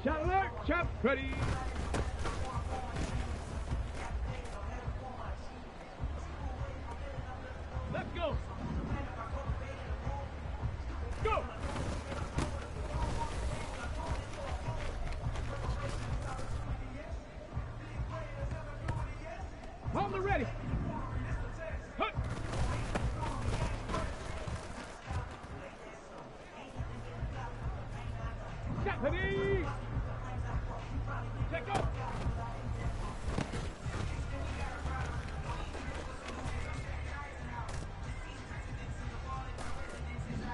Shot alert, chop, ready. Let's go. Go. Hold the ready. Hut. Shot ready. Check go.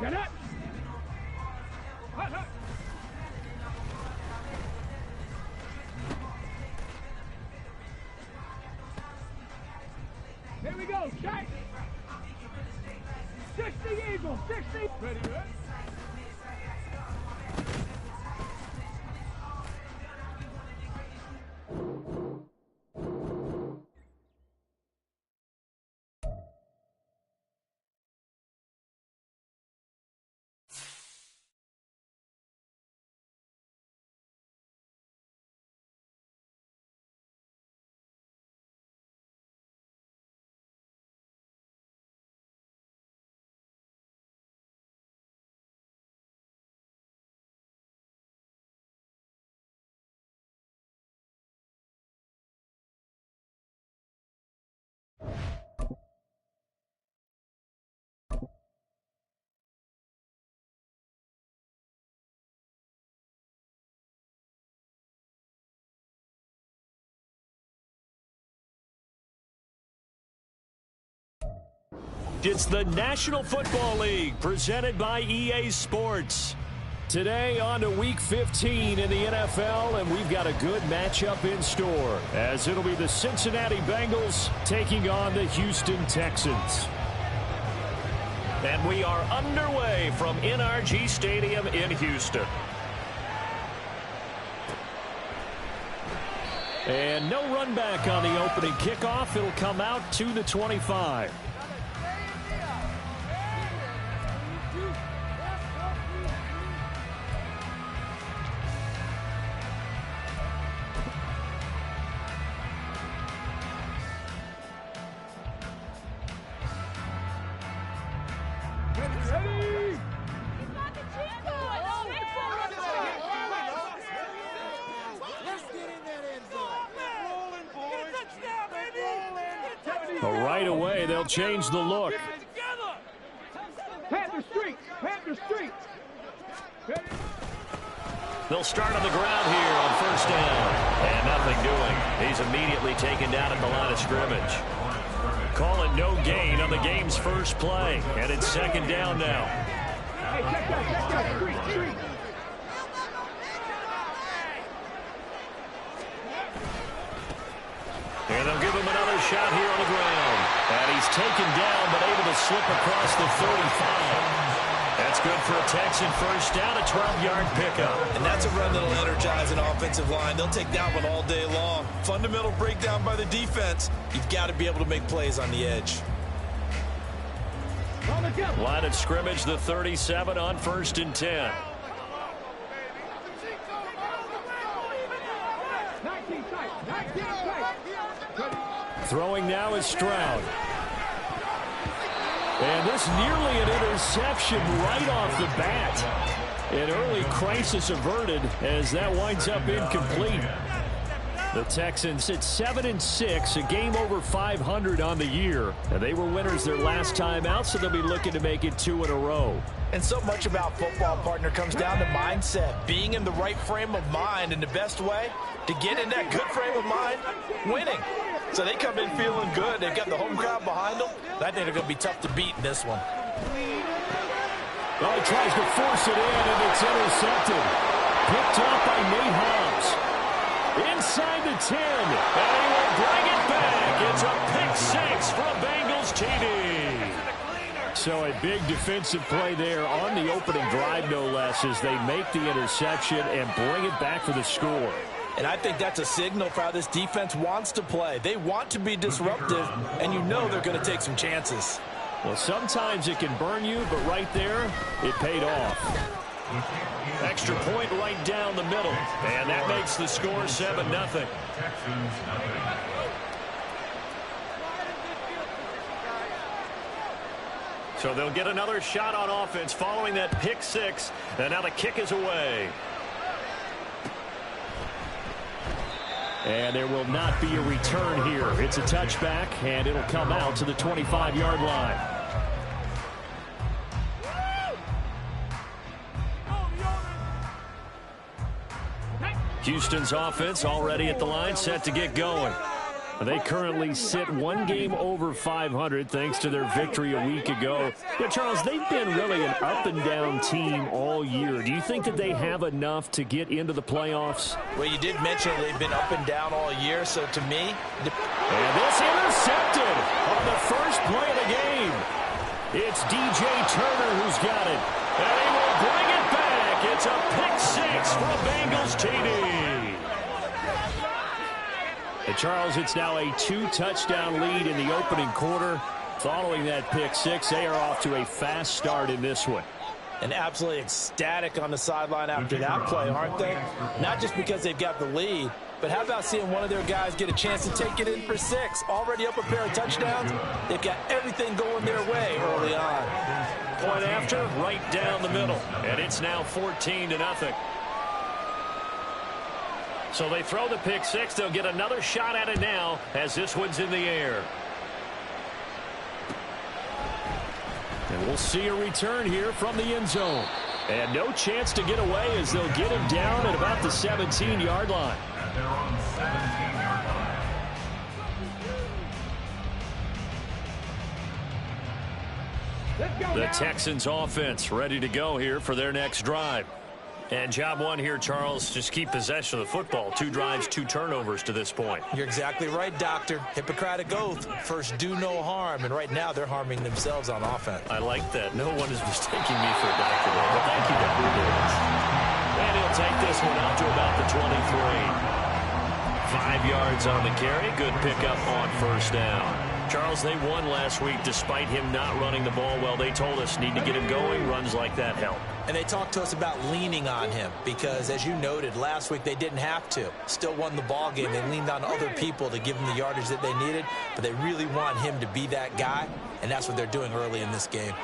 Get up. Hut, hut. Here we go, shot. 60 Eagle, 60. Ready, ready. It's the National Football League presented by EA Sports. Today on to Week 15 in the NFL, and we've got a good matchup in store, as it'll be the Cincinnati Bengals taking on the Houston Texans. And we are underway from NRG Stadium in Houston. And no run back on the opening kickoff. It'll come out to the 25. Right away, they'll change the look. Panther Street, Panther Street. They'll start on the ground here on first down. And nothing doing. He's immediately taken down at the line of scrimmage. Calling no gain on the game's first play. And it's second down now. Hey, check that, street. And they'll give him another shot here on the ground. And he's taken down, but able to slip across the 35. That's good for a Texan first down, a 12-yard pickup. And that's a run that'll energize an offensive line. They'll take that one all day long. Fundamental breakdown by the defense. You've got to be able to make plays on the edge. Line of scrimmage, the 37 on first and 10. Throwing now is Stroud. And this nearly an interception right off the bat. An early crisis averted as that winds up incomplete. The Texans at 7-6, a game over 500 on the year. And they were winners their last time out, so they'll be looking to make it 2 in a row. And so much about football, partner, comes down to mindset. Being in the right frame of mind, and the best way to get in that good frame of mind, winning. So they come in feeling good. They've got the home crowd behind them. I think they're going to be tough to beat in this one. Well, he tries to force it in, and it's intercepted. Picked up by Nate Hobbs. Inside the 10, and he will bring it back. It's a pick 6 for a Bengals TD. So a big defensive play there on the opening drive, no less, as they make the interception and bring it back for the score. And I think that's a signal for how this defense wants to play. They want to be disruptive, and you know they're going to take some chances. Well, sometimes it can burn you, but right there, it paid off. Extra point right down the middle. And that makes the score 7-0. So they'll get another shot on offense following that pick six. And now the kick is away. And there will not be a return here. It's a touchback, and it'll come out to the 25-yard line. Houston's offense already at the line, set to get going. They currently sit one game over 500 thanks to their victory a week ago. Yeah, Charles, they've been really an up-and-down team all year. Do you think that they have enough to get into the playoffs? Well, you did mention they've been up and down all year, so to me... And this intercepted on the first play of the game. It's DJ Turner who's got it. And he will bring it back. It's a pick six for a Bengals TD. And Charles, it's now a 2-touchdown lead in the opening quarter. Following that pick six, they are off to a fast start in this one. And absolutely ecstatic on the sideline after that play, aren't they? Not just because they've got the lead, but how about seeing one of their guys get a chance to take it in for six? Already up a pair of touchdowns. They've got everything going their way early on. Point after, right down the middle. And it's now 14-0. So they throw the pick six. They'll get another shot at it now as this one's in the air. And we'll see a return here from the end zone. And no chance to get away as they'll get him down at about the 17-yard line. The Texans offense ready to go here for their next drive. And job one here, Charles, just keep possession of the football. 2 drives, 2 turnovers to this point. You're exactly right, Doctor. Hippocratic oath. First, do no harm. And right now, they're harming themselves on offense. I like that. No one is mistaking me for a doctor. But thank you, Dr. Davis. And he'll take this one out to about the 23. 5 yards on the carry. Good pickup on first down. Charles, they won last week despite him not running the ball well. They told us need to get him going. Runs like that help. And they talked to us about leaning on him because, as you noted, last week they didn't have to. Still won the ball game. They leaned on other people to give them the yardage that they needed, but they really want him to be that guy, and that's what they're doing early in this game.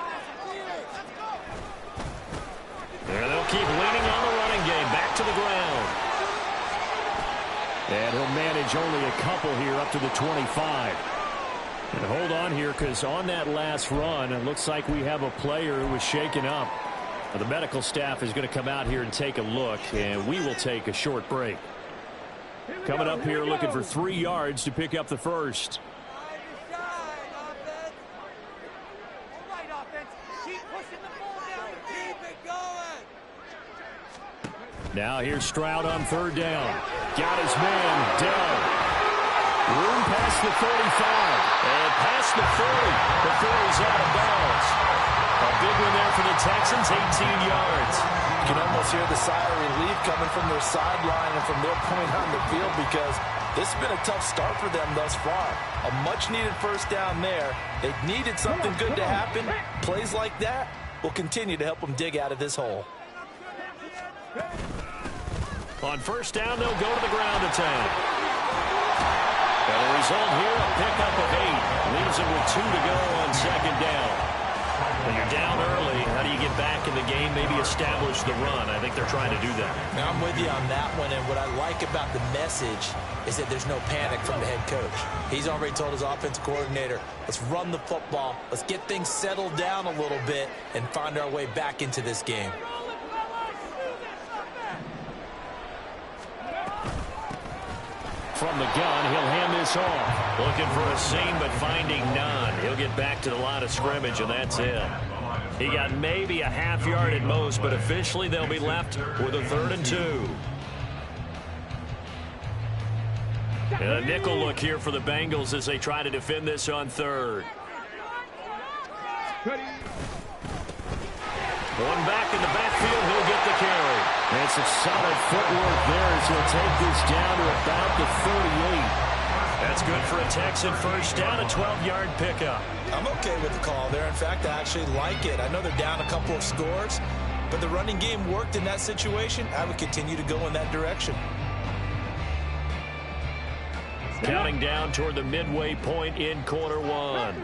And they'll keep leaning on the running game. Back to the ground. And he'll manage only a couple here up to the 25. And hold on here because on that last run, it looks like we have a player who was shaken up. The medical staff is going to come out here and take a look, and we will take a short break. Coming up here looking for 3 yards to pick up the first. Now here's Stroud on third down. Got his man, Dell. Room past the 35. And past the 40 before he's out of bounds. A big one there for the Texans, 18 yards. You can almost hear the sigh of relief coming from their sideline and from their point on the field because this has been a tough start for them thus far. A much-needed first down there. They needed something good to happen. Plays like that will continue to help them dig out of this hole. On first down, they'll go to the ground attack. And the result here, a pickup of 8. Leaves them with 2 to go on second down. When you're down early, how do you get back in the game, maybe establish the run? I think they're trying to do that. Now, I'm with you on that one, and what I like about the message is that there's no panic from the head coach. He's already told his offensive coordinator, let's run the football, let's get things settled down a little bit, and find our way back into this game. From the gun, he'll hand this off. Looking for a seam, but finding none. He'll get back to the line of scrimmage, and that's it. He got maybe a half yard at most, but officially they'll be left with a 3rd and 2. And a nickel look here for the Bengals as they try to defend this on 3rd. One back in the backfield, he'll get the carry. And some solid footwork there as he'll take this down to about the 38. That's good for a Texan first down, a 12-yard pickup. I'm okay with the call there. In fact, I actually like it. I know they're down a couple of scores, but the running game worked in that situation. I would continue to go in that direction. Counting down toward the midway point in quarter one.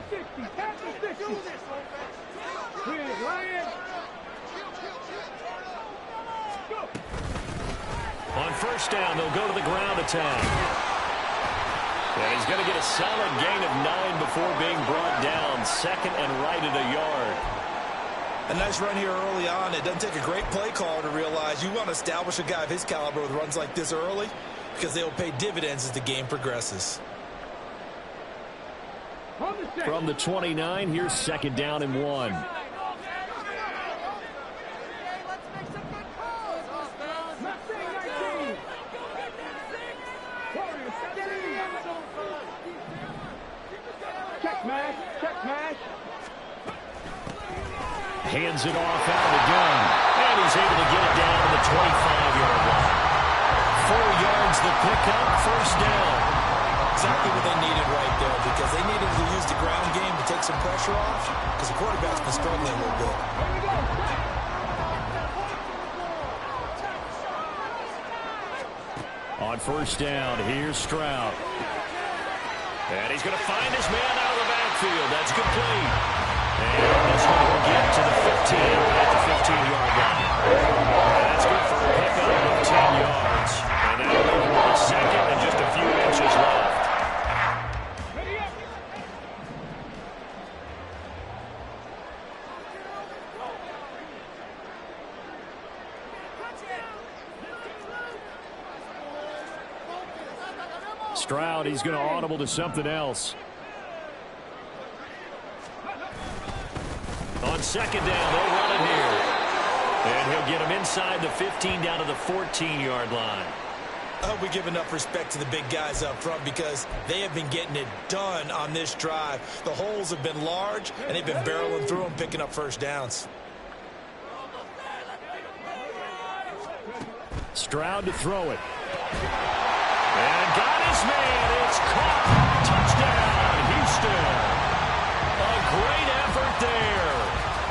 On first down, they'll go to the ground attack. And he's going to get a solid gain of 9 before being brought down. Second and right at a yard. A nice run here early on. It doesn't take a great play caller to realize you want to establish a guy of his caliber with runs like this early, because they will pay dividends as the game progresses. From the 29, here's second down and 1. Hands it off out of the gun. And he's able to get it down to the 25-yard line. 4 yards the pickup, first down. Exactly what they needed right there, because they needed to use the ground game to take some pressure off, because the quarterback's been struggling a little bit. On first down, here's Stroud. And he's going to find his man out of the backfield. That's complete. And this one will get to the 15 at the 15-yard line. And that's good for a pickup of 10 yards. And that'll leave him with a second and just a few inches left. Stroud, he's going to audible to something else. On second down, they'll run it here. And he'll get him inside the 15 down to the 14-yard line. I hope we give enough respect to the big guys up front, because they have been getting it done on this drive. The holes have been large, and they've been barreling through them, picking up first downs. Stroud to throw it. And got his man. It's caught. Touchdown, Houston. A great effort there.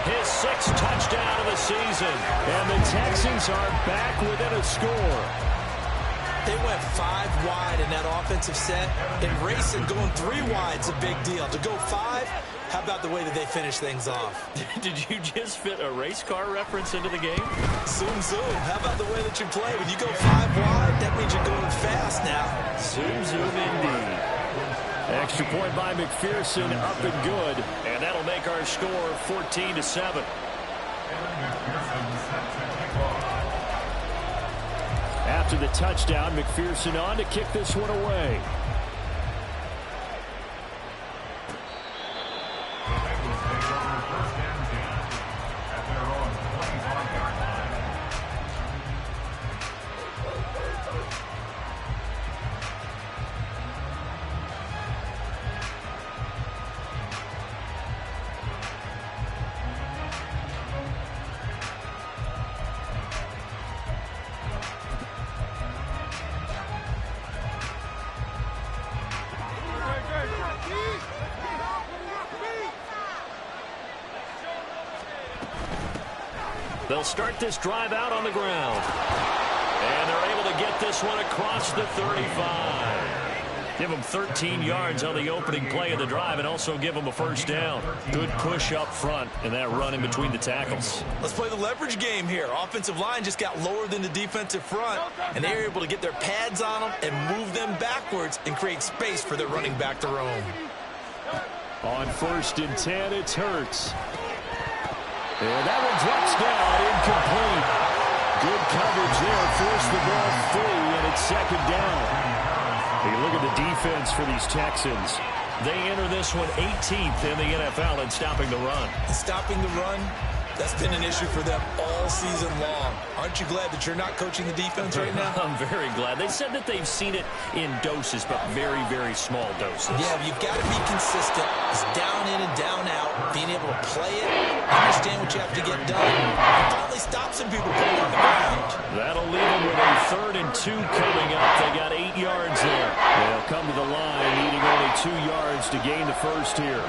His 6th touchdown of the season. And the Texans are back within a score. They went 5 wide in that offensive set. And racing, going 3 wide is a big deal. To go 5, how about the way that they finish things off? Did you just fit a race car reference into the game? Zoom, zoom. How about the way that you play? When you go 5 wide, that means you're going fast now. Zoom, zoom indeed. Extra point by McPherson, up and good. And that'll make our score 14-7. After the touchdown, McPherson on to kick this one away. They'll start this drive out on the ground. And they're able to get this one across the 35. Give them 13 yards on the opening play of the drive and also give them a first down. Good push up front and that run in between the tackles. Let's play the leverage game here. Offensive line just got lower than the defensive front, and they were able to get their pads on them and move them backwards and create space for their running back to roam. On first and 10, it's Hurts. And that one drops down, incomplete. Good coverage there, forced the ball free, and it's second down. You look at the defense for these Texans. They enter this one 18th in the NFL in stopping the run. Stopping the run, that's been an issue for them all season long. Aren't you glad that you're not coaching the defense right now? I'm very glad. They said that they've seen it in doses, but very, very small doses. Yeah, but you've got to be consistent. It's down in and down out. Being able to play it, understand what you have to get done, and finally stop some people playing on the ground. That'll leave them with a 3rd and 2 coming up. They got 8 yards there. They'll come to the line, needing only 2 yards to gain the first here.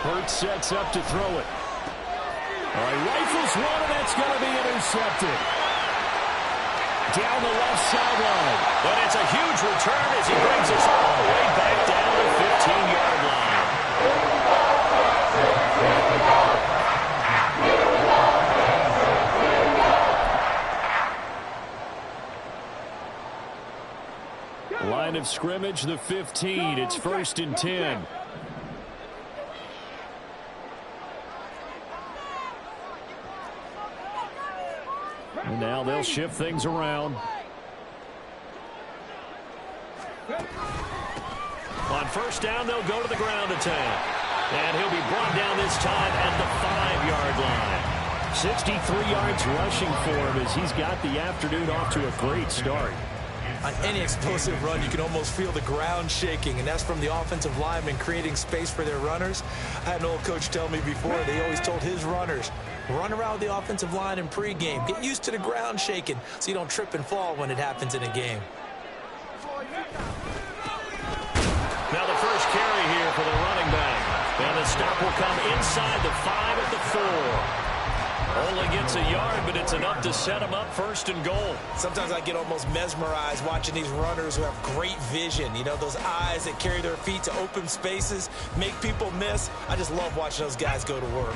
Hurts sets up to throw it. All right, rifles one, and that's going to be intercepted. Down the left sideline. But it's a huge return as he brings us all the way back down the 15-yard line. Line of scrimmage, the 15. It's 1st and 10. And now they'll shift things around. On 1st down, they'll go to the ground attack. And he'll be brought down this time at the 5-yard line. 63 yards rushing for him as he's got the afternoon off to a great start. On any explosive run, you can almost feel the ground shaking, and that's from the offensive linemen creating space for their runners. I had an old coach tell me before, they always told his runners, run around the offensive line in pregame. Get used to the ground shaking so you don't trip and fall when it happens in a game. Now the first carry here for the running back. And the stop will come inside the 5 at the 4. Only gets a yard, but it's enough to set him up 1st and goal. Sometimes I get almost mesmerized watching these runners who have great vision. You know, those eyes that carry their feet to open spaces, make people miss. I just love watching those guys go to work.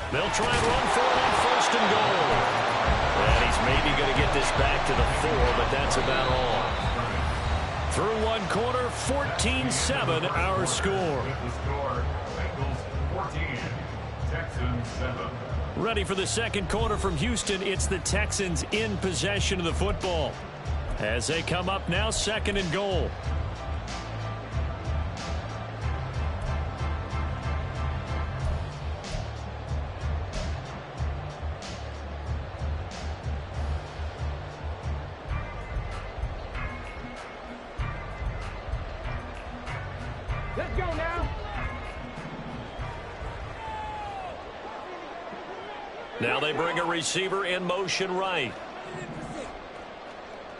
They'll try and run for it on 1st and goal. And he's maybe going to get this back to the 4, but that's about all. Through one quarter, 14-7 our score. Bengals 14, Texans 7. Ready for the second quarter from Houston. It's the Texans in possession of the football. As they come up now, 2nd and goal. Let's go now. Now they bring a receiver in motion right.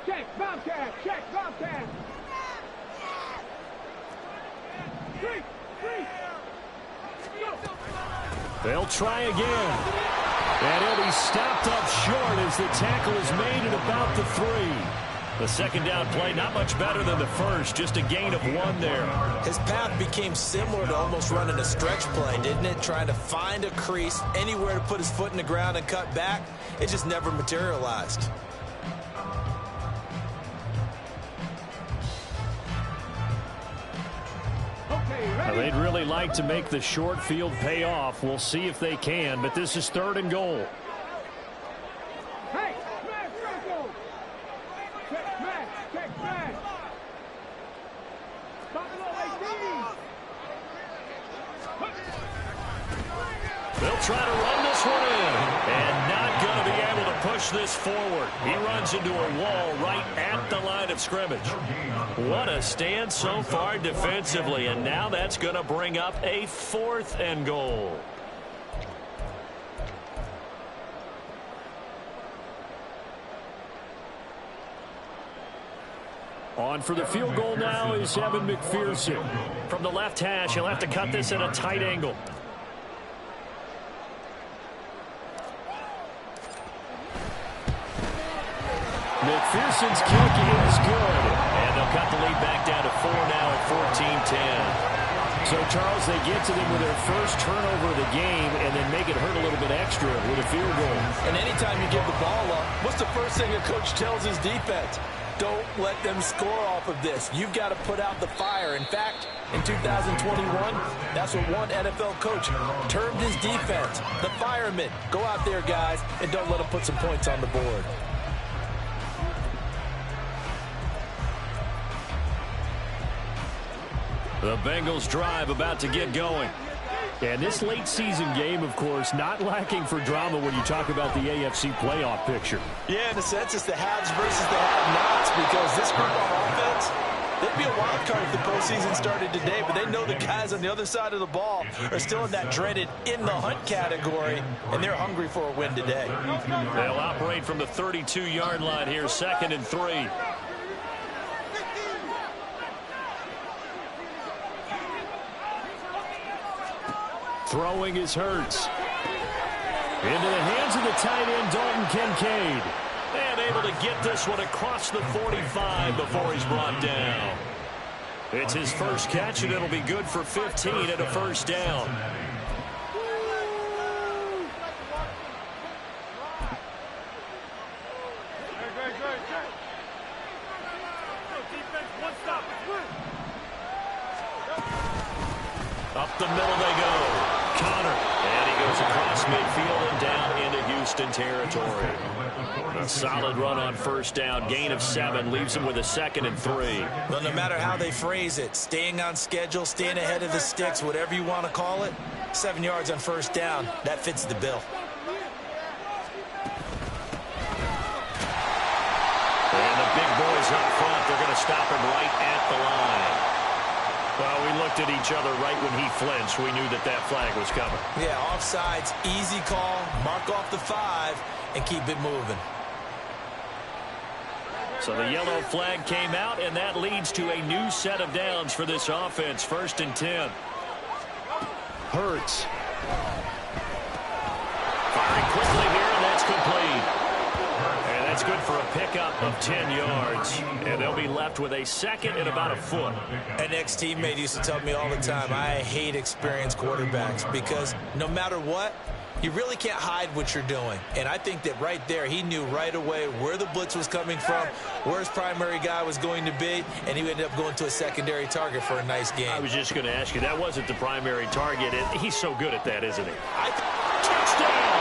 Check, Bobcat. Check, Bobcat. 3. They'll try again. And he'll be stopped up short as the tackle is made at about the 3. The second down play, not much better than the first, just a gain of 1 there. His path became similar to almost running a stretch play, didn't it? Trying to find a crease, anywhere to put his foot in the ground and cut back. It just never materialized. Now, they'd really like to make the short field pay off. We'll see if they can, but this is 3rd and goal. Hey, smash, circle. Check, smash, check, smash. Buffalo 18. They'll try to run this one in, and not going to be able to push this forward. He runs into a wall right at the line of scrimmage. What a stand so far defensively, and now that's going to bring up a 4th and goal. On for the field goal now is Evan McPherson. From the left hash, he'll have to cut this at a tight angle. McPherson's kick is good. And they'll cut the lead back down to 4 now at 14-10. So, Charles, they get to them with their first turnover of the game and then make it hurt a little bit extra with a field goal. And anytime you give the ball up, what's the first thing a coach tells his defense? Don't let them score off of this. You've got to put out the fire. In fact, in 2021, that's what one NFL coach termed his defense, the firemen. Go out there, guys, and don't let them put some points on the board. The Bengals drive about to get going. And this late season game, of course, not lacking for drama when you talk about the AFC playoff picture. Yeah, in a sense, it's the haves versus the have-nots because this group on offense, They'd be a wild card if the postseason started today, but they know the guys on the other side of the ball are still in that dreaded in the hunt category, and they're hungry for a win today. They'll operate from the 32-yard line here, 2nd and 3. Throwing is Hurts. Into the hands of the tight end, Dalton Kincaid. And able to get this one across the 45 before he's brought down. It's his first catch, and it'll be good for 15 and a first down. Up the middle they go. Connor. And he goes across midfield and down into Houston territory. A solid run on first down. Gain of 7 leaves him with a 2nd and 3. Well, no matter how they phrase it, staying on schedule, staying ahead of the sticks, whatever you want to call it, 7 yards on first down, that fits the bill. And the big boys up front, they're going to stop him right at the line. Well, we looked at each other right when he flinched. We knew that that flag was coming. Yeah, offsides, easy call, mark off the 5, and keep it moving. So the yellow flag came out, and that leads to a new set of downs for this offense. 1st and 10. Hurts. Firing quickly here, and that's complete. And that's good for a pickup of 10 yards. And they'll be left with a 2nd and about a foot. An ex-teammate used to tell me all the time, I hate experienced quarterbacks because no matter what, you really can't hide what you're doing. And I think that right there, he knew right away where the blitz was coming from, where his primary guy was going to be, and he ended up going to a secondary target for a nice game. I was just going to ask you, that wasn't the primary target. He's so good at that, isn't he? Touchdown!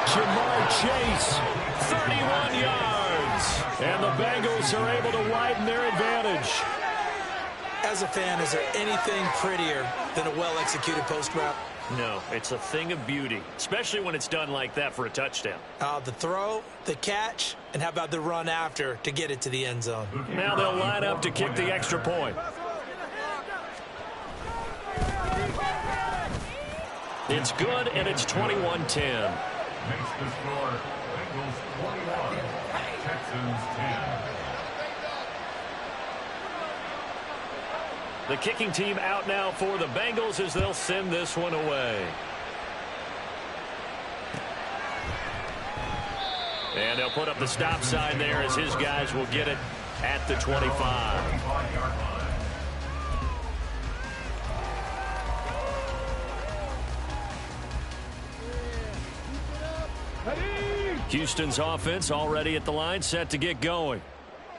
Jamar Chase, 31 yards. And the Bengals are able to widen their advantage. As a fan, is there anything prettier than a well-executed post route? No, it's a thing of beauty, especially when it's done like that for a touchdown. The throw, the catch, and how about the run after to get it to the end zone? Now they'll line up to kick the extra point. It's good, and it's 21-10. Makes the score Bengals 21, Texans 10. The kicking team out now for the Bengals as they'll send this one away. And they'll put up the stop sign there as his guys will get it at the 25. Houston's offense already at the line, set to get going.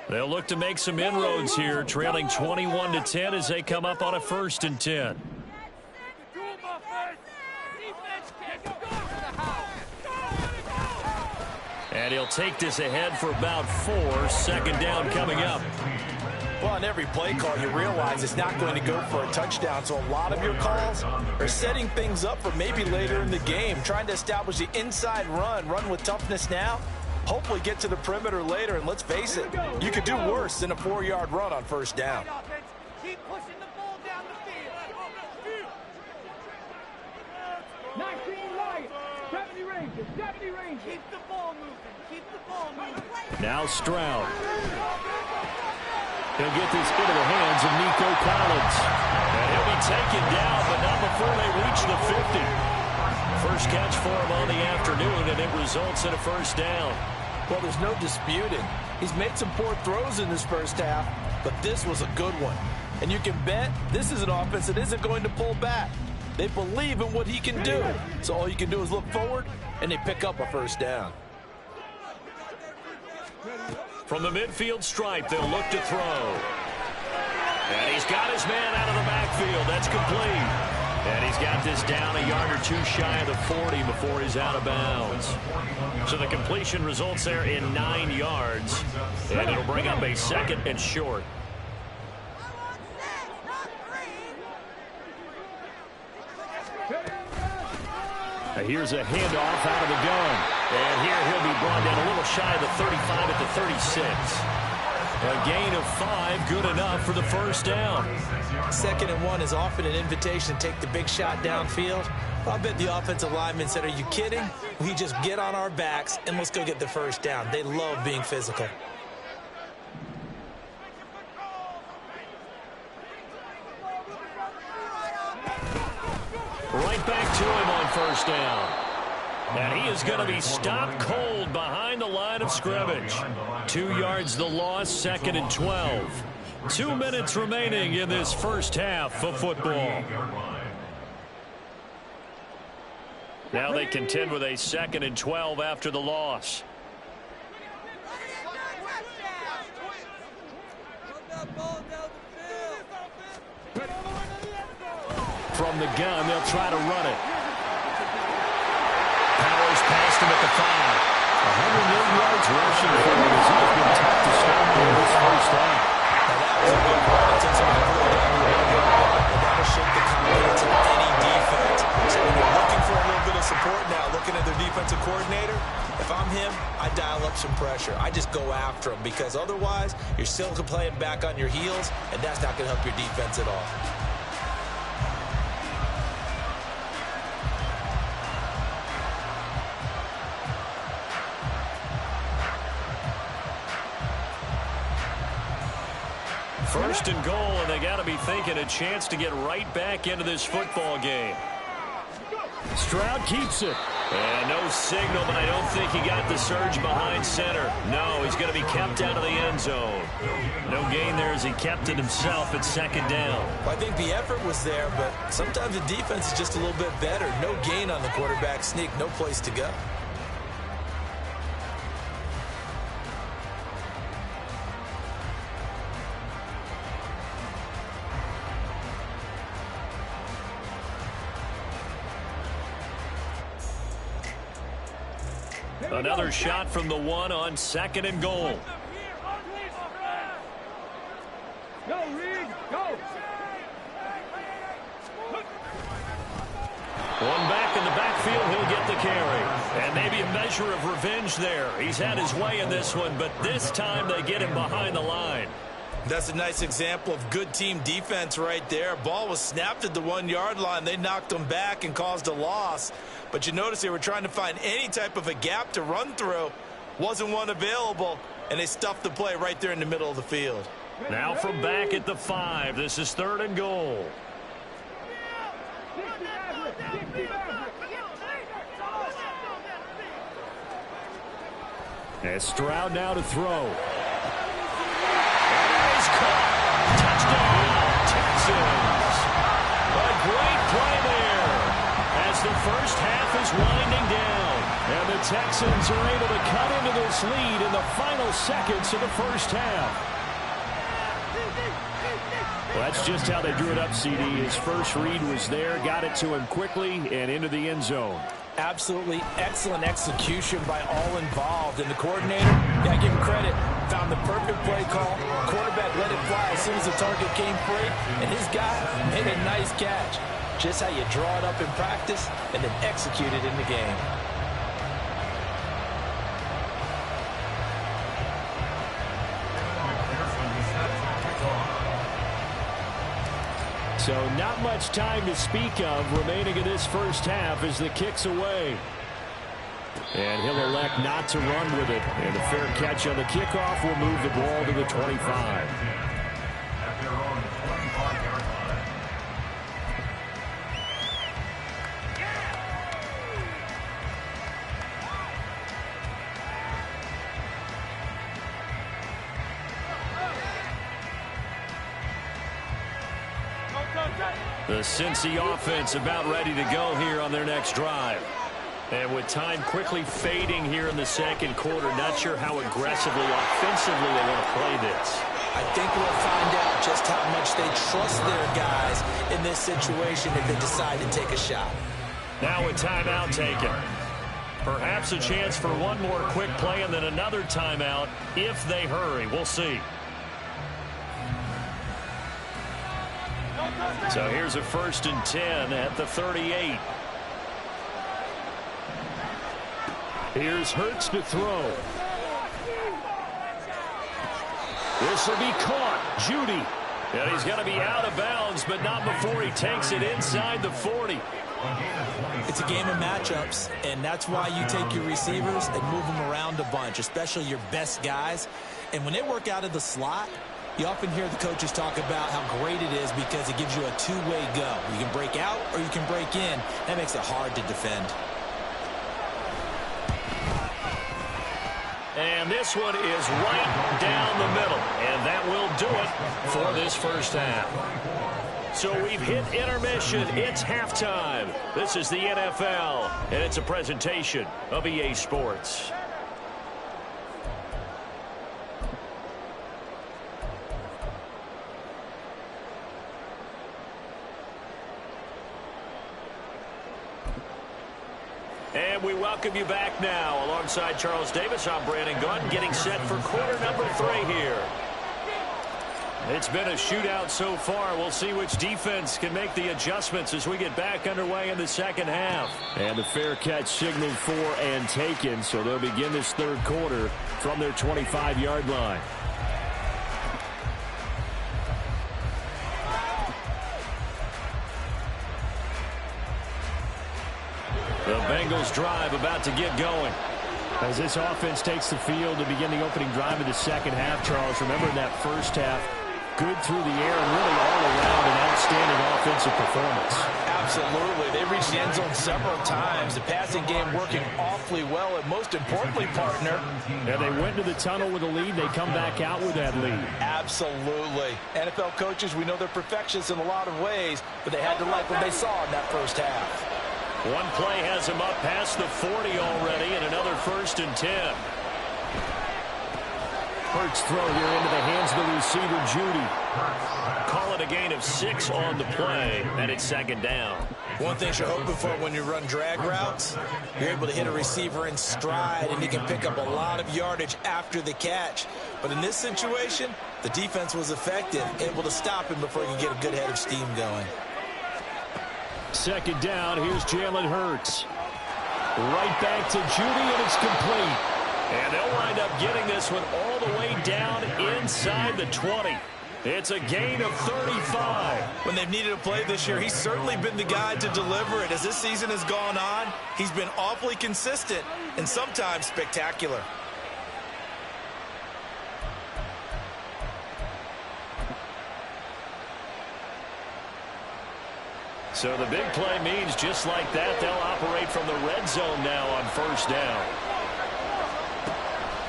They'll look to make some inroads here, trailing 21-10 as they come up on a 1st and 10. And he'll take this ahead for about 4. 2nd down coming up. Well, on every play call, you realize it's not going to go for a touchdown, so a lot of your calls are setting things up for maybe later in the game, trying to establish the inside run with toughness now, hopefully get to the perimeter later, and let's face it, you could do worse than a 4-yard run on first down. Keep pushing the ball down the field. 19 right, 70 ranges, 70 ranges. Keep the ball moving, keep the ball moving. Now Stroud. He'll get this into the hands of Nico Collins. And he'll be taken down, but not before they reach the 50. First catch for him on the afternoon, and it results in a first down. Well, there's no disputing. He's made some poor throws in this first half, but this was a good one. And you can bet this is an offense that isn't going to pull back. They believe in what he can do. So all you can do is look forward, and they pick up a first down. From the midfield stripe, they'll look to throw. And he's got his man out of the backfield. That's complete. And he's got this down a yard or 2 shy of the 40 before he's out of bounds. So the completion results there in 9 yards. And it'll bring up a 2nd and short. Here's a handoff out of the gun. And here he'll be brought down a little shy of the 35 at the 36. A gain of 5, good enough for the first down. 2nd and 1 is often an invitation to take the big shot downfield. I bet the offensive lineman said, are you kidding? We just get on our backs and let's go get the first down. They love being physical. Right back to him on first down. And he is going to be stopped cold behind the line of scrimmage. 2 yards the loss, 2nd and 12. 2 minutes remaining in this first half of football. Now they contend with a 2nd and 12 after the loss. From the gun, they'll try to run it. Powers passed him at the 5. 108 yards rushing for him as he's been tough to stop in this first half. Now that was a big run. It takes him all the way down the road, and that'll shake the confidence of any defense. So when you're looking for a little bit of support now, looking at their defensive coordinator, if I'm him, I dial up some pressure. I just go after him because otherwise you're still playing back on your heels, and that's not going to help your defense at all. First and goal, and they got to be thinking a chance to get right back into this football game. Stroud keeps it. And no signal, but I don't think he got the surge behind center. No, he's going to be kept out of the end zone. No gain there as he kept it himself at 2nd down. Well, I think the effort was there, but sometimes the defense is just a little bit better. No gain on the quarterback sneak, no place to go. Another shot from the 1 on 2nd and goal. Go, Reed, go. One back in the backfield, he'll get the carry. And maybe a measure of revenge there. He's had his way in this one, but this time they get him behind the line. That's a nice example of good team defense right there. Ball was snapped at the 1-yard line. They knocked him back and caused a loss. But you notice they were trying to find any type of a gap to run through. Wasn't one available, and they stuffed the play right there in the middle of the field. Now from back at the 5, this is 3rd and goal. And Stroud now to throw. He's caught. Touchdown, Texans. A great play there as the first half is winding down. And the Texans are able to cut into this lead in the final seconds of the first half. Well, that's just how they drew it up, CD. His first read was there, got it to him quickly, and into the end zone. Absolutely excellent execution by all involved. And the coordinator, got to give him credit, found the perfect play call. Quarterback let it fly as soon as the target came free, and his guy made a nice catch. Just how you draw it up in practice and then execute it in the game. So not much time to speak of remaining in this first half as the kick's away. And he'll elect not to run with it. And a fair catch on the kickoff will move the ball to the 25. At their own 25-yard line. The Cincy offense about ready to go here on their next drive. And with time quickly fading here in the second quarter, not sure how aggressively, offensively they want to play this. I think we'll find out just how much they trust their guys in this situation if they decide to take a shot. Now a timeout taken. Perhaps a chance for one more quick play and then another timeout if they hurry. We'll see. So here's a 1st and 10 at the 38. Here's Hurts to throw. This will be caught. Judy. And he's going to be out of bounds, but not before he takes it inside the 40. It's a game of matchups, and that's why you take your receivers and move them around a bunch, especially your best guys. And when they work out of the slot, you often hear the coaches talk about how great it is because it gives you a two-way go. You can break out or you can break in. That makes it hard to defend. And this one is right down the middle. And that will do it for this first half. So we've hit intermission. It's halftime. This is the NFL, and it's a presentation of EA Sports. And we welcome you back now. Alongside Charles Davis, I'm Brandon Gunn, getting set for quarter number 3 here. It's been a shootout so far. We'll see which defense can make the adjustments as we get back underway in the second half. And the fair catch signaled for and taken, so they'll begin this third quarter from their 25-yard line. The Bengals drive about to get going. As this offense takes the field to begin the opening drive of the second half, Charles, remember in that first half, good through the air and really all around an outstanding offensive performance. Absolutely. They reached the end zone several times. The passing game working awfully well, and most importantly, partner. And they went to the tunnel with a lead. They come back out with that lead. Absolutely. NFL coaches, we know they're perfectionists in a lot of ways, but they had to like what they saw in that first half. One play has him up past the 40 already, and another 1st and 10. Hurts throw here into the hands of the receiver, Judy. Call it a gain of 6 on the play, and it's second down. One thing you're hoping for when you run drag routes, you're able to hit a receiver in stride, and he can pick up a lot of yardage after the catch. But in this situation, the defense was effective, able to stop him before he could get a good head of steam going. Second down, here's Jalen Hurts. Right back to Judy, and it's complete. And they'll wind up getting this one all the way down inside the 20. It's a gain of 35. When they've needed a play this year, he's certainly been the guy to deliver it. As this season has gone on, he's been awfully consistent and sometimes spectacular. So the big play means just like that, they'll operate from the red zone now on first down.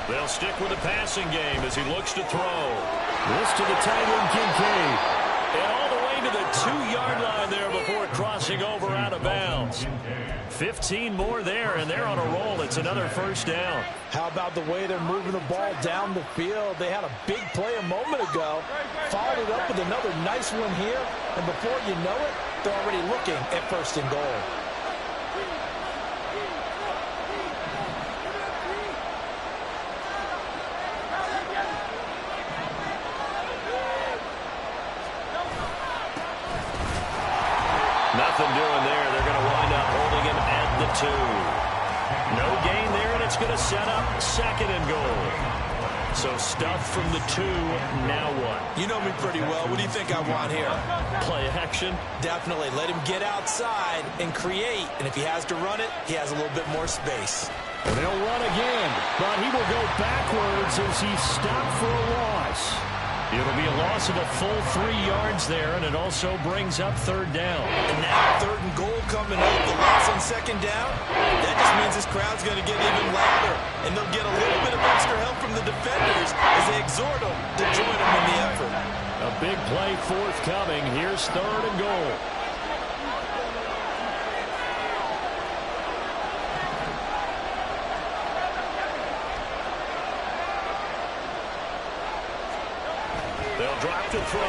They'll stick with the passing game as he looks to throw. This to the tight end, Kincaid. And all the way to the 2-yard line there before crossing over out of bounds. 15 more there, and they're on a roll. It's another first down. How about the way they're moving the ball down the field? They had a big play a moment ago, followed it up with another nice one here, and before you know it, they're already looking at 1st and goal. Nothing doing there. They're going to wind up holding him at the 2. No gain there, and it's going to set up 2nd and goal. So stuff from the 2, now what? You know me pretty well. What do you think I want here? Play action? Definitely. Let him get outside and create. And if he has to run it, he has a little bit more space. And they'll run again, but he will go backwards as he's stopped for a loss. It'll be a loss of a full 3 yards there, and it also brings up 3rd down. And now 3rd and goal coming up. The loss on 2nd down. That just means this crowd's going to get even louder. And they'll get a little bit of extra help from the defenders as they exhort them to join them in the effort. A big play forthcoming. Here's 3rd and goal. They'll drop to throw.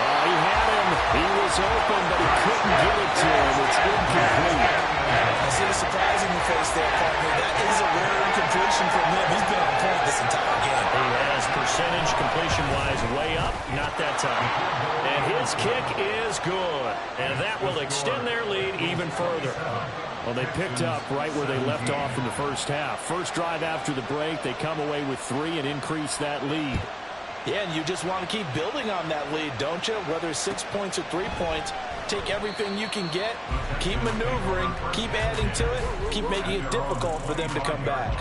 He had him. He was open, but he couldn't get it to him. It's incomplete. I see the surprise in your face there, partner. That is a rare incompletion from him. He's been on point this entire game. He has percentage completion-wise way up. Not that time. And his kick is good. And that will extend their lead even further. Well, they picked up right where they left off in the first half. First drive after the break, they come away with 3 and increase that lead. Yeah, and you just want to keep building on that lead, don't you? Whether it's 6 points or 3 points, take everything you can get, keep maneuvering, keep adding to it, keep making it difficult for them to come back.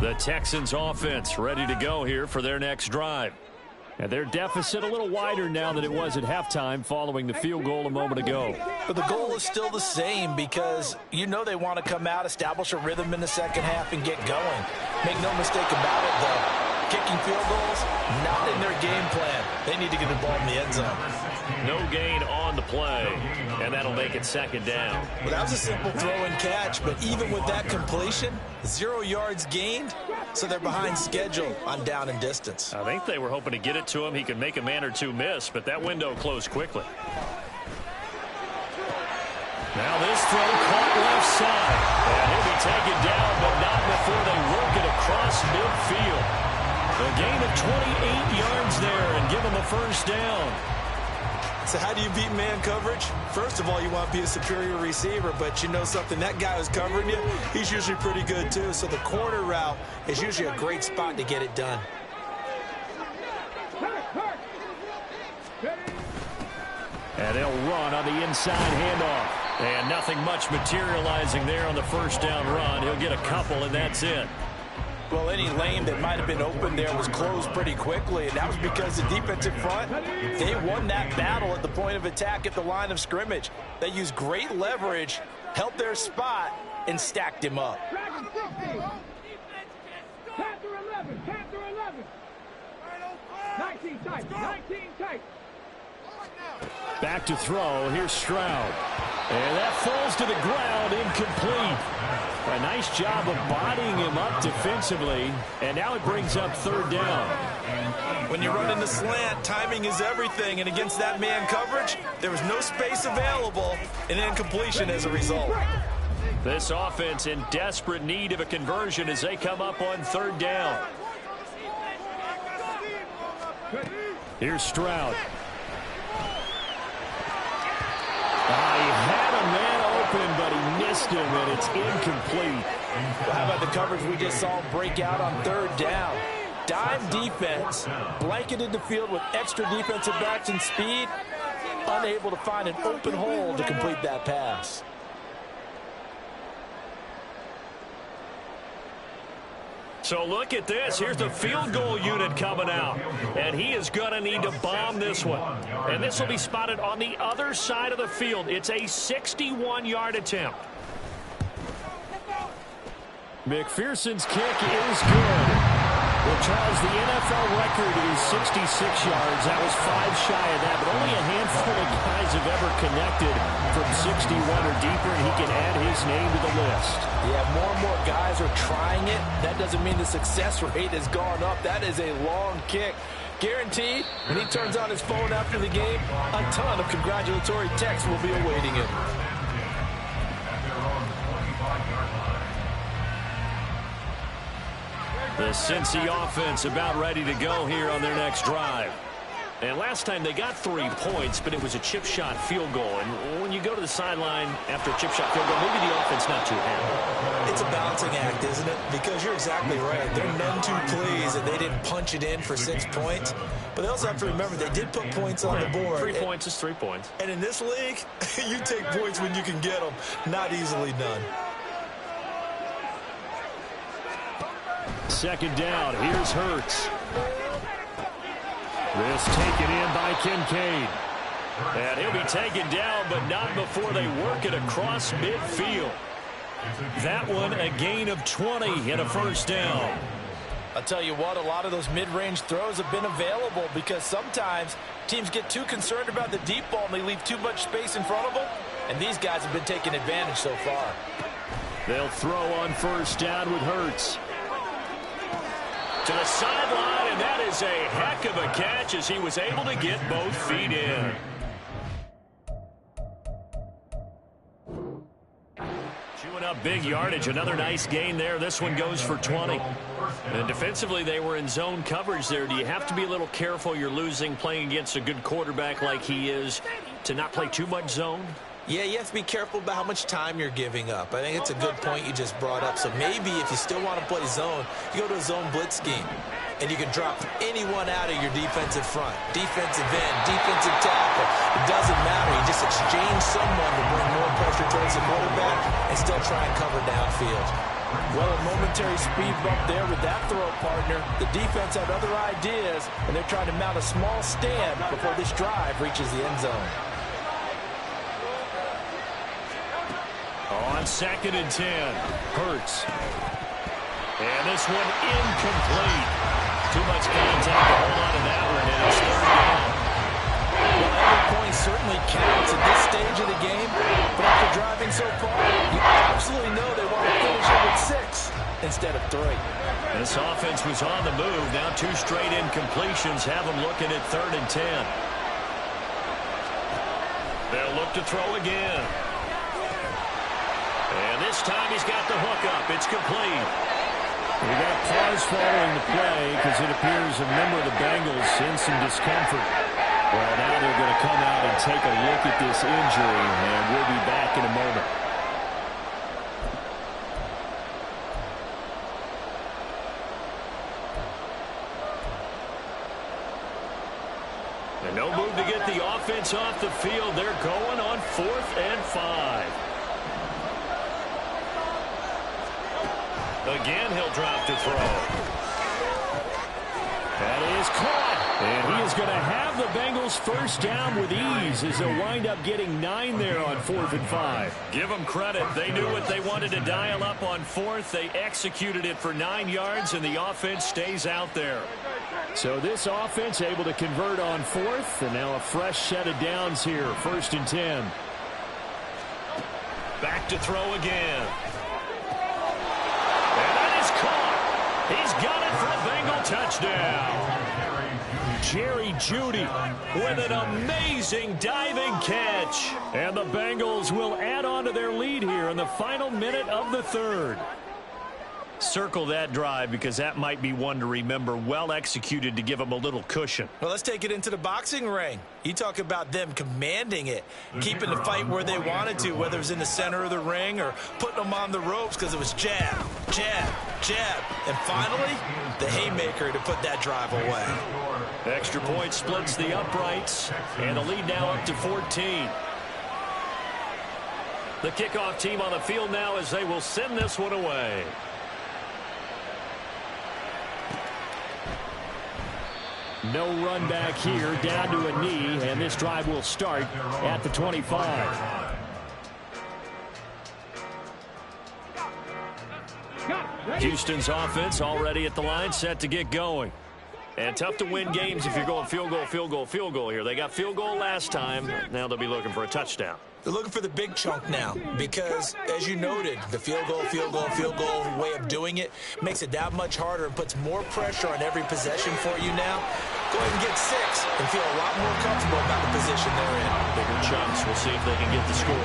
The Texans offense ready to go here for their next drive. And their deficit a little wider now than it was at halftime following the field goal a moment ago. But the goal is still the same because you know they want to come out, establish a rhythm in the second half, and get going. Make no mistake about it, though. Kicking field goals, not in their game plan. They need to get the ball in the end zone. No gain on the play, and that'll make it second down. Well, that was a simple throw and catch, but even with that completion, 0 yards gained, so they're behind schedule on down and distance. I think they were hoping to get it to him. He could make a man or two miss, but that window closed quickly. Now this throw caught left side, and he'll be taken down, but not before they work it across midfield. A gain of 28 yards there and give him a first down. So how do you beat man coverage? First of all, you want to be a superior receiver, but you know something, that guy who's covering you, he's usually pretty good too. So the corner route is usually a great spot to get it done. And they'll run on the inside handoff. And nothing much materializing there on the first down run. He'll get a couple, and that's it. Well, any lane that might have been open there was closed pretty quickly, and that was because the defensive front, they won that battle at the point of attack at the line of scrimmage. They used great leverage, held their spot, and stacked him up. Panther 11, Panther 11. 19 tight, 19 tight. Back to throw. Here's Stroud. And that falls to the ground, incomplete. A nice job of bodying him up defensively. And now it brings up third down. When you run in the slant, timing is everything. And against that man coverage, there was no space available, and incompletion as a result. This offense in desperate need of a conversion as they come up on third down. Here's Stroud. He had a man open, but he missed him, and it's incomplete. Well, how about the coverage we just saw break out on third down? Dime defense, blanketed the field with extra defensive backs and speed, unable to find an open hole to complete that pass. So look at this. Here's the field goal unit coming out. And he is going to need to bomb this one. And this will be spotted on the other side of the field. It's a 61-yard attempt. McPherson's kick is good. Well, Charles, the NFL record is 66 yards. That was 5 shy of that, but only a handful of guys have ever connected from 61 or deeper, and he can add his name to the list. Yeah, more and more guys are trying it. That doesn't mean the success rate has gone up. That is a long kick. Guaranteed, when he turns on his phone after the game, a ton of congratulatory texts will be awaiting him. The Cincy offense about ready to go here on their next drive. And last time they got 3 points, but it was a chip shot field goal. And when you go to the sideline after a chip shot field goal, maybe the offense not too happy. It's a balancing act, isn't it? Because you're exactly right. They're none too pleased that they didn't punch it in for 6 points. But they also have to remember they did put points on the board. 3 points is 3 points. And in this league, you take points when you can get them. Not easily done. Second down. Here's Hurts. This taken in by Kincaid. And he'll be taken down, but not before they work it across midfield. That one, a gain of 20 and a first down. I'll tell you what, a lot of those mid-range throws have been available because sometimes teams get too concerned about the deep ball and they leave too much space in front of them. And these guys have been taking advantage so far. They'll throw on first down with Hurts. To the sideline, and that is a heck of a catch as he was able to get both feet in. Chewing up big yardage. Another nice gain there. This one goes for 20. And defensively, they were in zone coverage there. Do you have to be a little careful? You're losing playing against a good quarterback like he is to not play too much zone? Yeah, you have to be careful about how much time you're giving up. I think it's a good point you just brought up. So maybe if you still want to play zone, you go to a zone blitz scheme. And you can drop anyone out of your defensive front. Defensive end, defensive tackle. It doesn't matter. You just exchange someone to bring more pressure towards the quarterback and still try and cover downfield. Well, a momentary speed bump there with that throw, partner. The defense had other ideas, and they're trying to mount a small stand before this drive reaches the end zone. On 2nd and 10, Hurts. And this one incomplete. Too much contact to hold on to that one, and it's 3rd down. Well, every point certainly counts at this stage of the game, but after driving so far, you absolutely know they want to finish it with 6 instead of 3. This offense was on the move. Now 2 straight incompletions have them looking at 3rd and 10. They'll look to throw again. And this time he's got the hook up. It's complete. We got pause following the play because it appears a member of the Bengals in some discomfort. Well, now they're going to come out and take a look at this injury, and we'll be back in a moment. And no move to get the offense off the field. They're going on 4th and 5. Again, he'll drop to throw. That is caught. And he is going to have the Bengals first down with ease as they'll wind up getting 9 there on 4th and 5. Give them credit. They knew what they wanted to dial up on 4th. They executed it for 9 yards, and the offense stays out there. So this offense able to convert on 4th, and now a fresh set of downs here. 1st and 10. Back to throw again. He's got it for a Bengal touchdown. Jerry Jeudy with an amazing diving catch. And the Bengals will add on to their lead here in the final minute of the 3rd. Circle that drive because that might be one to remember. Well executed to give them a little cushion. Well, let's take it into the boxing ring. You talk about them commanding it, keeping the fight where they wanted to, whether it was in the center of the ring or putting them on the ropes because it was jab, jab, jab. And finally, the haymaker to put that drive away. Extra point splits the uprights, and the lead now up to 14. The kickoff team on the field now as they will send this one away. No run back here, down to a knee, and this drive will start at the 25. Houston's offense already at the line, set to get going. And tough to win games if you're going field goal, field goal, field goal here. They got field goal last time. Now they'll be looking for a touchdown. They're looking for the big chunk now because, as you noted, the field goal, field goal, field goal way of doing it makes it that much harder and puts more pressure on every possession for you now. Go ahead and get 6 and feel a lot more comfortable about the position they're in. Bigger chunks. We'll see if they can get the score.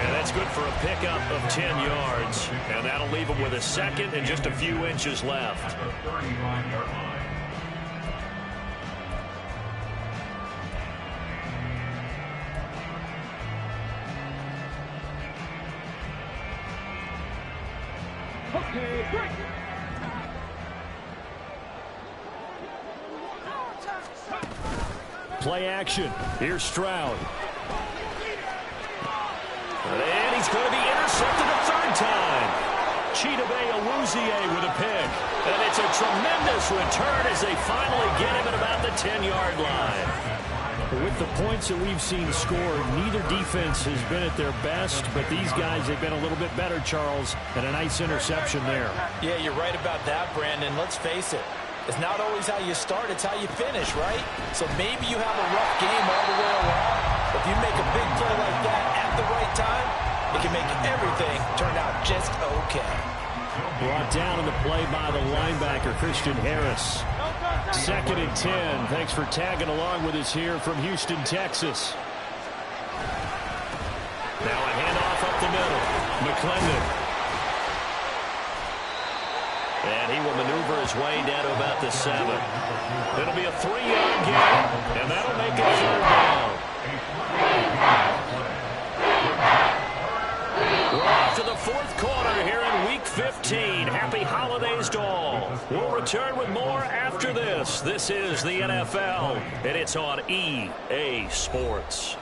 And that's good for a pickup of 10 yards. And that'll leave them with a second and just a few inches left. Okay, break. Play action. Here's Stroud. And he's going to be intercepted a 3rd time. Chidobe Awuzie with a pick. And it's a tremendous return as they finally get him at about the 10-yard line. With the points that we've seen scored, neither defense has been at their best, but these guys have been a little bit better, Charles, and a nice interception there. Yeah, you're right about that, Brandon. Let's face it. It's not always how you start, it's how you finish, right? So maybe you have a rough game all the way along, but if you make a big play like that at the right time, it can make everything turn out just okay. Brought down in the play by the linebacker, Christian Harris. 2nd and 10. Thanks for tagging along with us here from Houston, Texas. Now a handoff up the middle. McClendon. And he will maneuver his way down to about the 7. It'll be a 3-yard gain, and that'll make it 3rd down. We're off to the 4th quarter here in Week 15. Happy holidays to all. We'll return with more after this. This is the NFL, and it's on EA Sports.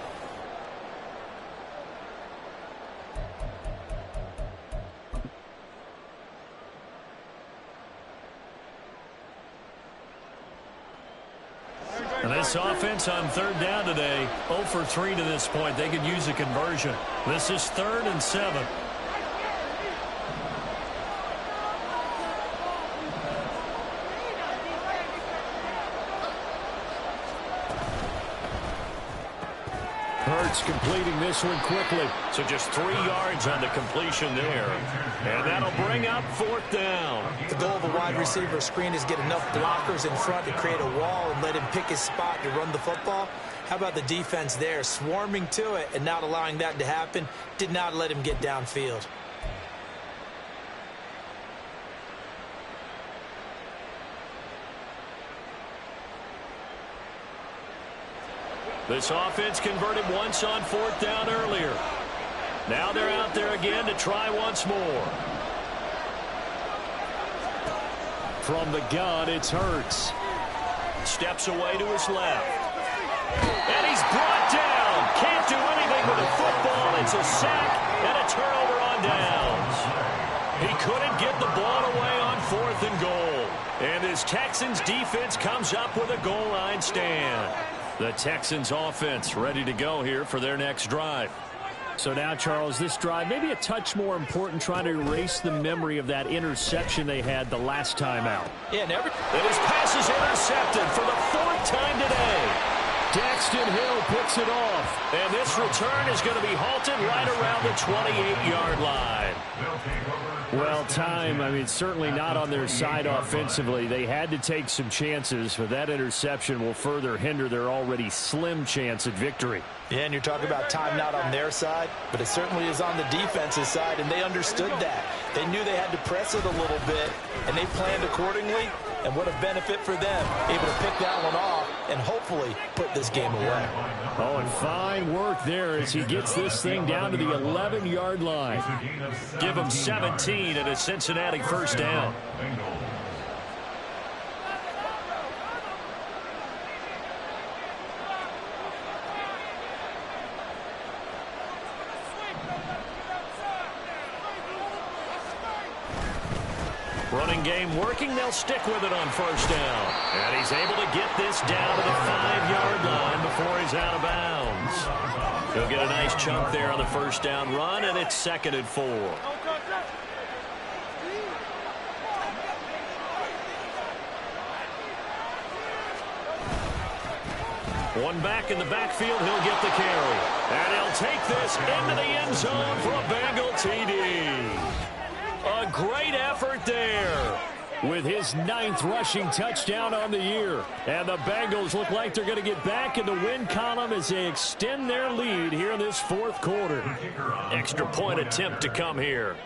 And this offense on 3rd down today, 0 for 3 to this point. They could use a conversion. This is 3rd and 7. Hurts completing this one quickly. So just 3 yards on the completion there. And that'll bring up 4th down. The goal of a wide receiver screen is get enough blockers in front to create a wall and let him pick his spot to run the football. How about the defense there, swarming to it and not allowing that to happen? Did not let him get downfield. This offense converted once on 4th down earlier. Now they're out there again to try once more. From the gun, it's Hurts. Steps away to his left. And he's brought down. Can't do anything with the football. It's a sack and a turnover on downs. He couldn't get the ball away on 4th and goal. And his Texans defense comes up with a goal line stand. The Texans offense ready to go here for their next drive. So now, Charles, this drive maybe a touch more important, trying to erase the memory of that interception they had the last time out. Yeah, and his pass is intercepted for the 4th time today. Daxton Hill picks it off, and this return is going to be halted right around the 28-yard line. Well, certainly not on their side offensively. They had to take some chances, but that interception will further hinder their already slim chance at victory. Yeah, and you're talking about time not on their side, but it certainly is on the defense's side, and they understood that. They knew they had to press it a little bit, and they planned accordingly, and what a benefit for them, able to pick that one off and hopefully put this game away. Oh, and fine work there as he gets this thing down to the 11-yard line. Give him 17 and a Cincinnati 1st down. Running game working. They'll stick with it on 1st down. And he's able to get this down to the 5-yard line before he's out of bounds. He'll get a nice chunk there on the 1st down run, and it's 2nd and 4. One back in the backfield, he'll get the carry. And he'll take this into the end zone for a Bengal TD. A great effort there with his 9th rushing touchdown on the year. And the Bengals look like they're going to get back in the win column as they extend their lead here in this 4th quarter. Extra point attempt to come here.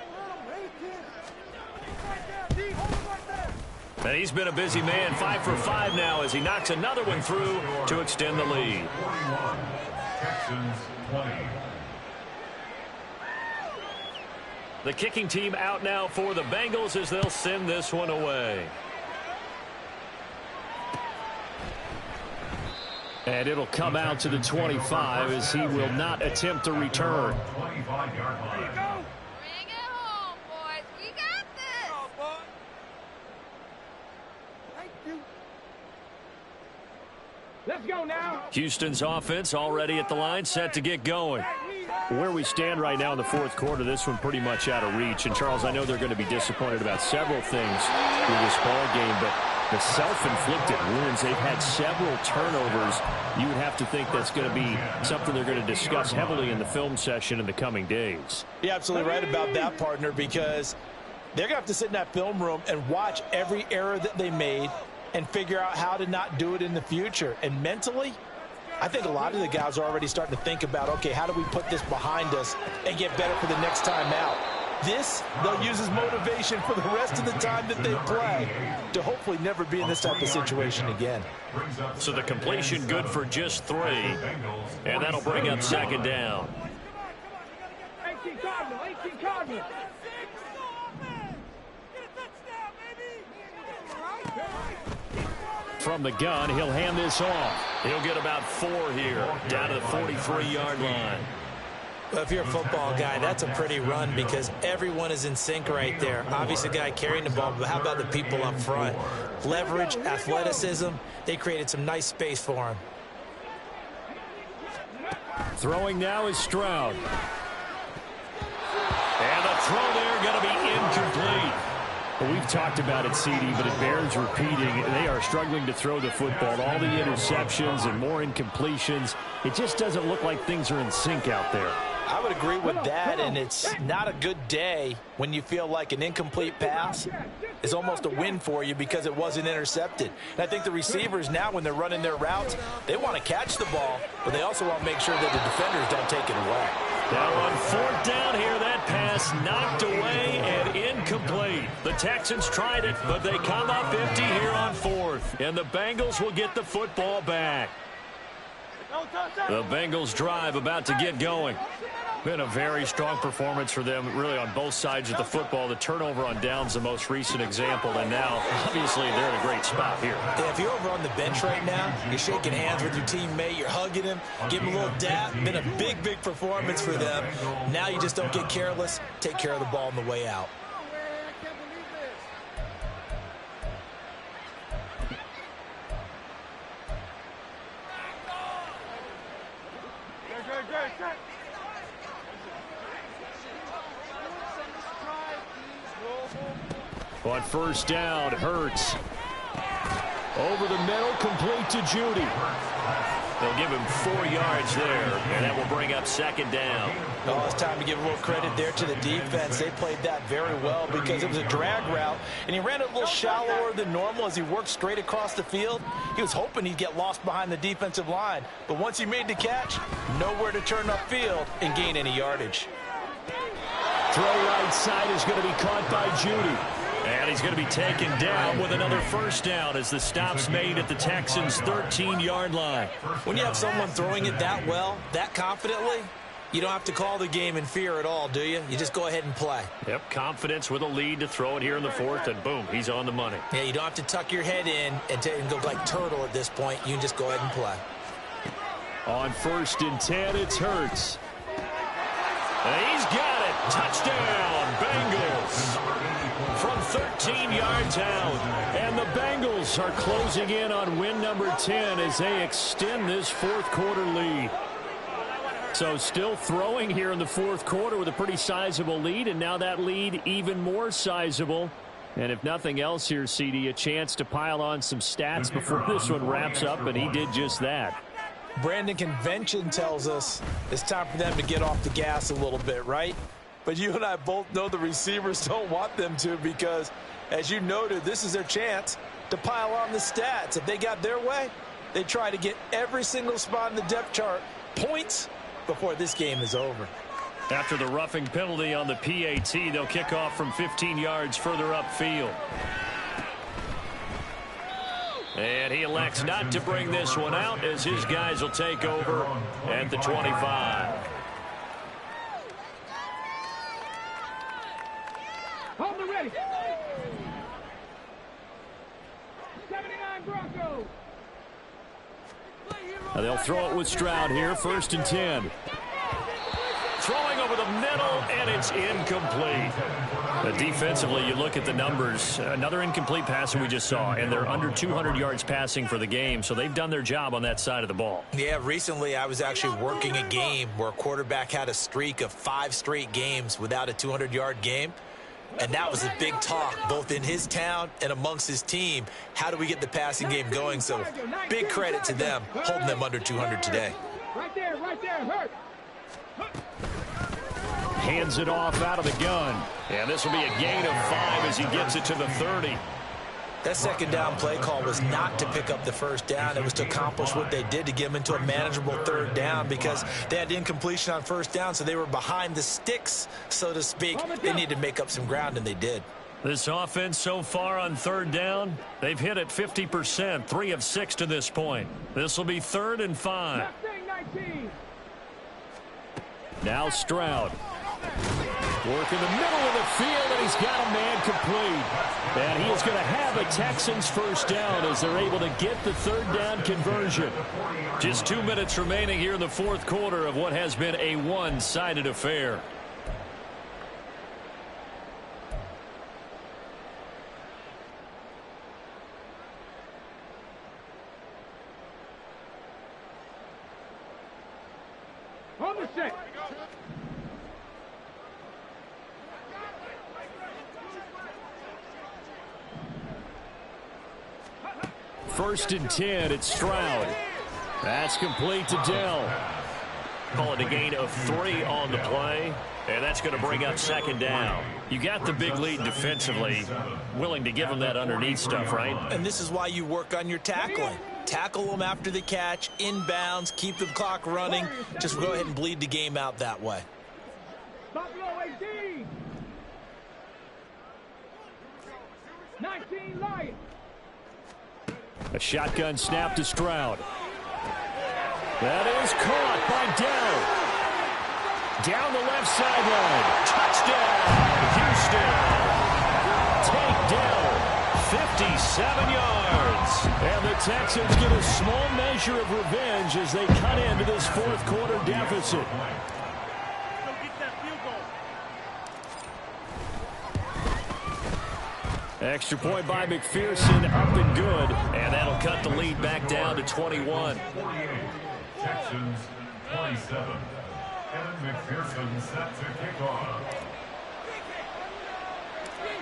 And he's been a busy man, 5 for 5 now as he knocks another one through to extend the lead. Texans 20. The kicking team out now for the Bengals as they'll send this one away. And it'll come out to the 25 as he will not attempt to return. 25-yard line. Bring it home, boys. We got this. Thank you. Let's go now. Houston's offense already at the line, set to get going. Where we stand right now in the 4th quarter, this one pretty much out of reach. And, Charles, I know they're going to be disappointed about several things with this ball game, but the self-inflicted wounds, they've had several turnovers. You would have to think that's going to be something they're going to discuss heavily in the film session in the coming days. You're absolutely right about that, partner, because they're going to have to sit in that film room and watch every error that they made and figure out how to not do it in the future. And mentally, I think a lot of the guys are already starting to think about, okay, how do we put this behind us and get better for the next time out? This, they'll use as motivation for the rest of the time that they play to hopefully never be in this type of situation again. So the completion good for just 3, and that'll bring up second down. 18 Cardinal, 18 Cardinal. From the gun, he'll hand this off. He'll get about 4 here, down to the 43-yard line. Well, if you're a football guy, that's a pretty run because everyone is in sync right there. Obviously, the guy carrying the ball, but how about the people up front? Leverage, athleticism, they created some nice space for him. Throwing now is Stroud. And the throw there going to be incomplete. Well, we've talked about it, CD, but it bears repeating. They are struggling to throw the football. All the interceptions and more incompletions. It just doesn't look like things are in sync out there. I would agree with that, and it's not a good day when you feel like an incomplete pass is almost a win for you because it wasn't intercepted. And I think the receivers now, when they're running their routes, they want to catch the ball, but they also want to make sure that the defenders don't take it away. Now on 4th down here, that pass knocked away and incomplete. The Texans tried it, but they come up empty here on 4th, and the Bengals will get the football back. The Bengals drive about to get going. Been a very strong performance for them, really, on both sides of the football. The turnover on downs, the most recent example, and now, obviously, they're in a great spot here. Yeah, if you're over on the bench right now, you're shaking hands with your teammate, you're hugging him, give him a little dap. Been a big, big performance for them. Now you just don't get careless. Take care of the ball on the way out. On 1st down, Hurts. Over the middle, complete to Judy. They'll give him 4 yards there, and that will bring up second down. Oh, it's time to give a little credit there to the defense. They played that very well because it was a drag route, and he ran it a little shallower than normal as he worked straight across the field. He was hoping he'd get lost behind the defensive line, but once he made the catch, nowhere to turn upfield and gain any yardage. Throw right side is going to be caught by Judy. And he's going to be taken down with another 1st down as the stop's made at the Texans' 13-yard line. When you have someone throwing it that well, that confidently, you don't have to call the game in fear at all, do you? You just go ahead and play. Yep, confidence with a lead to throw it here in the 4th, and boom, he's on the money. Yeah, you don't have to tuck your head in and go like turtle at this point. You can just go ahead and play. On 1st and 10, it's Hurts. And he's got it. Touchdown, Bengals. From 13 yards out. And the Bengals are closing in on win number 10 as they extend this 4th quarter lead. So still throwing here in the 4th quarter with a pretty sizable lead, and now that lead even more sizable. And if nothing else here, CD, a chance to pile on some stats before this one wraps up, and he did just that. Brandon, convention tells us it's time for them to get off the gas a little bit, right? But you and I both know the receivers don't want them to because, as you noted, this is their chance to pile on the stats. If they got their way, they try to get every single spot in the depth chart points before this game is over. After the roughing penalty on the PAT, they'll kick off from 15 yards further upfield. And he elects not to bring this one out as his guys will take over at the 25. Hold the ready. 79 Broncos. Now they'll throw it with Stroud here, 1st and 10. Throwing over the middle, and it's incomplete. But defensively, you look at the numbers. Another incomplete pass that we just saw, and they're under 200 yards passing for the game, so they've done their job on that side of the ball. Yeah, recently I was actually working a game where a quarterback had a streak of 5 straight games without a 200-yard game. And that was a big talk, both in his town and amongst his team. How do we get the passing game going? So big credit to them, holding them under 200 today. Right there, hurt. Hands it off out of the gun. And this will be a gain of 5 as he gets it to the 30. That second down play call was not to pick up the first down. It was to accomplish what they did, to get them into a manageable third down, because they had incompletion on first down, so they were behind the sticks, so to speak. They needed to make up some ground, and they did. This offense so far on third down, they've hit it 50%, 3 of 6 to this point. This will be 3rd and 5. Now Stroud. Work in the middle of the field, and he's got a man complete. And he is going to have a Texans first down as they're able to get the third down conversion. Just 2 minutes remaining here in the fourth quarter of what has been a one-sided affair. On the set. First and 10, it's Stroud. That's complete to Dell. Call it a gain of 3 on the play, and that's going to bring up second down. You got the big lead defensively, willing to give them that underneath stuff, right? And this is why you work on your tackling. Tackle them after the catch, inbounds, keep the clock running. Just go ahead and bleed the game out that way. Buffalo 18. 19 Lions. A shotgun snap to Stroud. That is caught by Dell. Down the left sideline. Touchdown, Houston. Take Dell, 57 yards. And the Texans get a small measure of revenge as they cut into this fourth quarter deficit. Extra point by McPherson, up and good. And that'll cut the lead back down to 21. 48, Texans 27. Kevin McPherson set to kick off.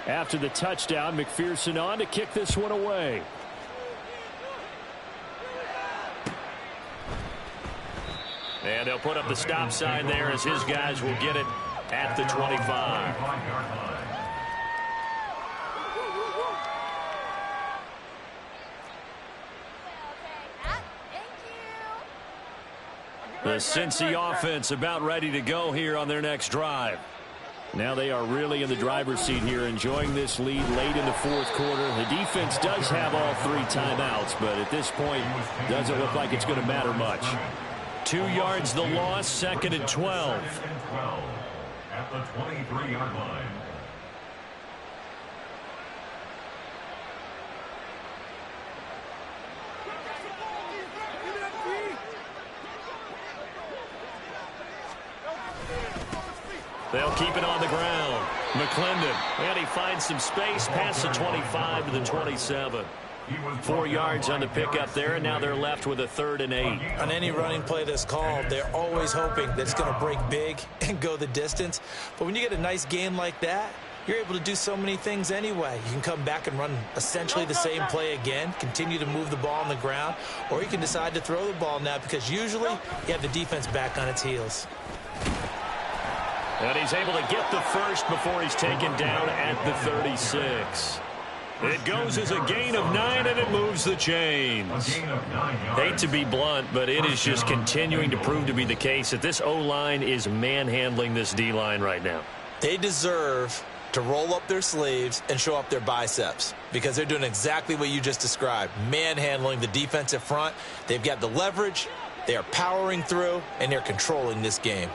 After the touchdown, McPherson on to kick this one away. And they'll put up the stop sign there as his guys will get it at the 25. The Cincy offense about ready to go here on their next drive. Now they are really in the driver's seat here, enjoying this lead late in the fourth quarter. The defense does have all 3 timeouts, but at this point, doesn't look like it's going to matter much. 2 yards the loss, 2nd and 12. At the 23-yard line. They'll keep it on the ground. McClendon, and he finds some space past the 25 to the 27. 4 yards on the pickup there, and now they're left with a 3rd and 8. On any running play that's called, they're always hoping that it's going to break big and go the distance. But when you get a nice game like that, you're able to do so many things anyway. You can come back and run essentially the same play again, continue to move the ball on the ground, or you can decide to throw the ball now because usually you have the defense back on its heels. And he's able to get the first before he's taken down at the 36. It goes as a gain of 9, and it moves the chains. Hate to be blunt, but it is just continuing to prove to be the case that this O-line is manhandling this D-line right now. They deserve to roll up their sleeves and show up their biceps because they're doing exactly what you just described, manhandling the defensive front. They've got the leverage, they are powering through, and they're controlling this game.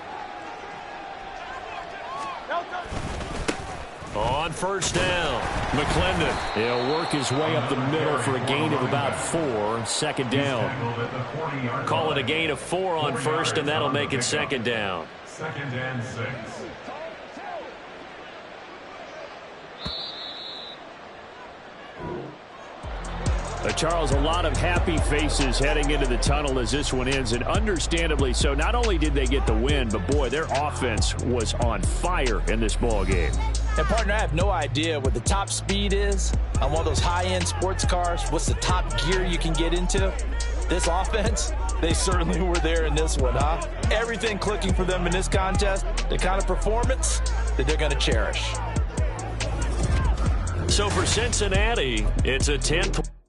On first down, McClendon. He'll work his way up the middle for a gain of about 4. 2nd down. Call it a gain of 4 on first, and that'll make it 2nd down. 2nd and 6. Charles, a lot of happy faces heading into the tunnel as this one ends, and understandably so. Not only did they get the win, but boy, their offense was on fire in this ball game. And partner, I have no idea what the top speed is on one of those high-end sports cars. What's the top gear you can get into? This offense, they certainly were there in this one, huh? Everything clicking for them in this contest, the kind of performance that they're going to cherish. So for Cincinnati, it's a 10-point